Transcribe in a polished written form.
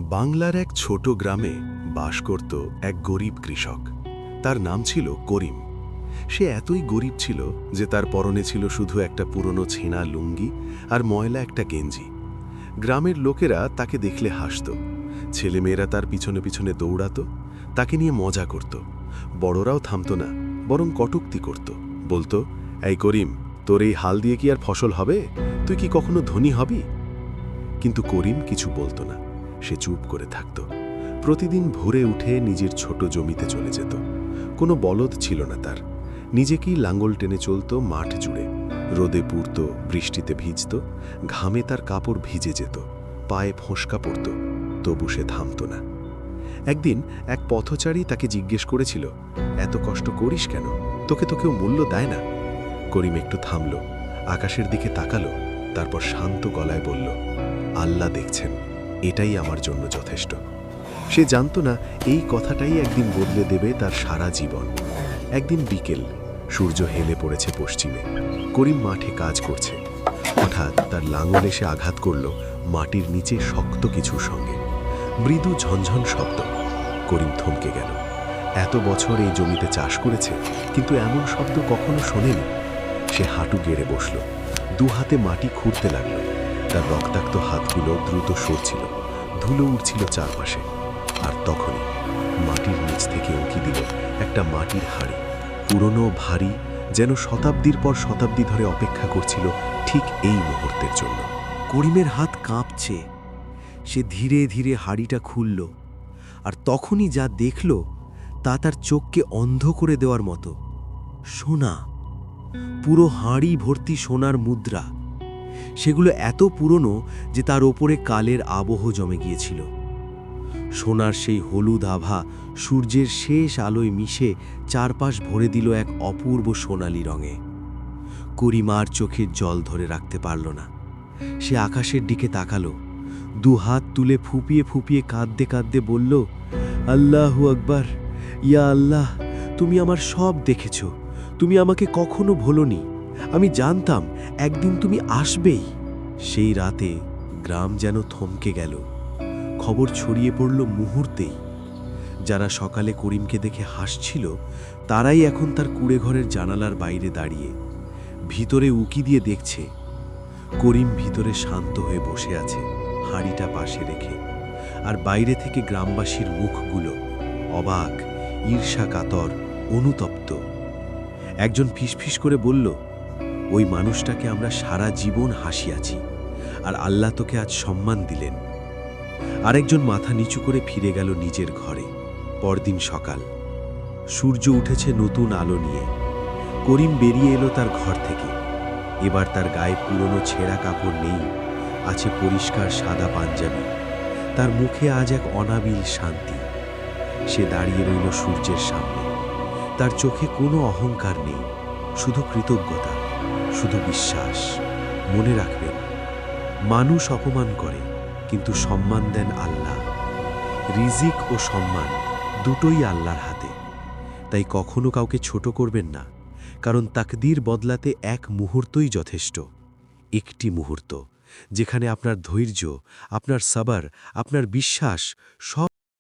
বাংলার এক ছোট গ্রামে বাস করত এক গরিব কৃষক। তার নাম ছিল করিম। সে এতই গরিব ছিল যে তার পরনে ছিল শুধু একটা পুরনো ছেঁড়া লুঙ্গি আর ময়লা একটা গেঞ্জি। গ্রামের লোকেরা তাকে দেখলে হাসত, ছেলেমেয়েরা তার পিছনে পিছনে দৌড়াত, তাকে নিয়ে মজা করত। বড়রাও থামত না, বরং কটূক্তি করত, বলতো, এই করিম, তোর এই হাল দিয়ে কি আর ফসল হবে? তুই কি কখনো ধনী হবি? কিন্তু করিম কিছু বলতো না, সে চুপ করে থাকত। প্রতিদিন ভোরে উঠে নিজের ছোট জমিতে চলে যেত। কোনো বলদ ছিল না তার, নিজেকেই লাঙ্গল টেনে চলত মাঠ জুড়ে। রোদে পুড়ত, বৃষ্টিতে ভিজত, ঘামে তার কাপড় ভিজে যেত, পায়ে ফোঁসকা পড়ত, তবু সে থামত না। একদিন এক পথচারী তাকে জিজ্ঞেস করেছিল, এত কষ্ট করিস কেন? তোকে তো কেউ মূল্য দেয় না। করিম একটু থামল, আকাশের দিকে তাকালো, তারপর শান্ত গলায় বলল, আল্লাহ দেখছেন, এটাই আমার জন্য যথেষ্ট। সে জানত না এই কথাটাই একদিন বদলে দেবে তার সারা জীবন। একদিন বিকেল, সূর্য হেলে পড়েছে পশ্চিমে। করিম মাঠে কাজ করছে। হঠাৎ তার লাঙল এসে আঘাত করল মাটির নিচে শক্ত কিছুর সঙ্গে। মৃদু ঝনঝন শব্দ। করিম থমকে গেল। এত বছর এই জমিতে চাষ করেছে, কিন্তু এমন শব্দ কখনো শোনেনি। সে হাঁটু গেড়ে বসল, দু হাতে মাটি খুঁড়তে লাগল। তার রক্তাক্ত হাতগুলো দ্রুত সরছিল, ধুলো উঠছিল চারপাশে। আর তখনই মাটির নিচ থেকে উঁকি দিল একটা মাটির হাঁড়ি, পুরনো, ভারী, যেন শতাব্দীর পর শতাব্দী ধরে অপেক্ষা করছিল ঠিক এই মুহূর্তের জন্য। করিমের হাত কাঁপছে। সে ধীরে ধীরে হাঁড়িটা খুলল, আর তখনই যা দেখল তা তার চোখকে অন্ধ করে দেওয়ার মতো। সোনা, পুরো হাঁড়ি ভর্তি সোনার মুদ্রা। সেগুলো এত পুরনো যে তার ওপরে কালের আবহ জমে গিয়েছিল। সোনার সেই হলুদ আভা সূর্যের শেষ আলোয় মিশে চারপাশ ভরে দিল এক অপূর্ব সোনালি রঙে। করিমার চোখের জল ধরে রাখতে পারল না। সে আকাশের দিকে তাকালো, দু হাত তুলে ফুপিয়ে ফুপিয়ে কাঁদতে কাঁদতে বলল, আল্লাহু আকবার, ইয়া আল্লাহ, তুমি আমার সব দেখেছ, তুমি আমাকে কখনো ভোলোনি। আমি জানতাম একদিন তুমি আসবেই। সেই রাতে গ্রাম যেন থমকে গেল। খবর ছড়িয়ে পড়ল মুহূর্তেই। যারা সকালে করিমকে দেখে হাসছিল, তারাই এখন তার কুঁড়েঘরের জানালার বাইরে দাঁড়িয়ে ভিতরে উকি দিয়ে দেখছে। করিম ভিতরে শান্ত হয়ে বসে আছে, হাঁড়িটা পাশে রেখে। আর বাইরে থেকে গ্রামবাসীর মুখগুলো অবাক, ঈর্ষা কাতর, অনুতপ্ত। একজন ফিসফিস করে বলল, ওই মানুষটাকে আমরা সারা জীবন হাসিয়াছি, আর আল্লাহ তোকে আজ সম্মান দিলেন। আরেকজন মাথা নিচু করে ফিরে গেল নিজের ঘরে। পরদিন সকাল, সূর্য উঠেছে নতুন আলো নিয়ে। করিম বেরিয়ে এলো তার ঘর থেকে। এবার তার গায়ে পুরনো ছেঁড়া কাপড় নেই, আছে পরিষ্কার সাদা পাঞ্জাবি। তার মুখে আজ এক অনাবিল শান্তি। সে দাঁড়িয়ে রইল সূর্যের সামনে। তার চোখে কোনো অহংকার নেই, শুধু কৃতজ্ঞতা, শুধু বিশ্বাস। মনে রাখবেন, মানুষ অপমান করে, কিন্তু সম্মান দেন আল্লাহ। রিজিক ও সম্মান দুটোই আল্লাহর হাতে। তাই কখনো কাউকে ছোট করবেন না, কারণ তাকদীর বদলাতে এক মুহূর্তই যথেষ্ট। একটি মুহূর্ত, যেখানে আপনার ধৈর্য, আপনার সাবর, আপনার বিশ্বাস সব